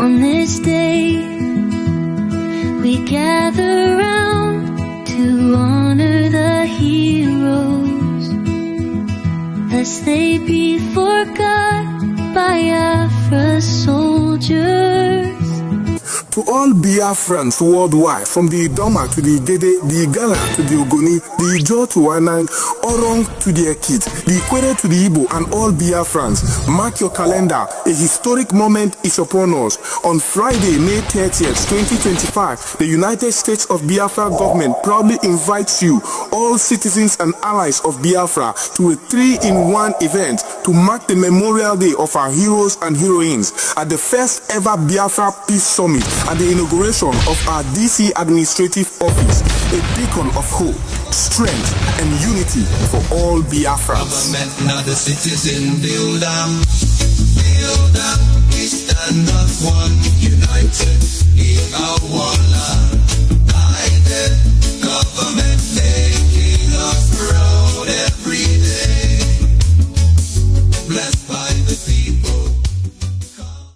On this day, we gather round to honor the heroes, lest they be forgot by Biafra soldiers. To all Biafrans worldwide, from the Idoma to the Gede, the Igala to the Ogoni, the Ijo to Wanang, Orong to the Ekit, the Ikwere to the Igbo, and all Biafrans, mark your calendar. A historic moment is upon us. On Friday, May 30th, 2025, the United States of Biafra government proudly invites you, all citizens and allies of Biafra, to a 3-in-1 event to mark the Memorial Day of our heroes and heroines at the first ever Biafra Peace Summit and the inauguration of our DC administrative office, a beacon of hope, strength, and unity for all Biafrans. Government, not the citizen, build up, we stand as one, united in our land.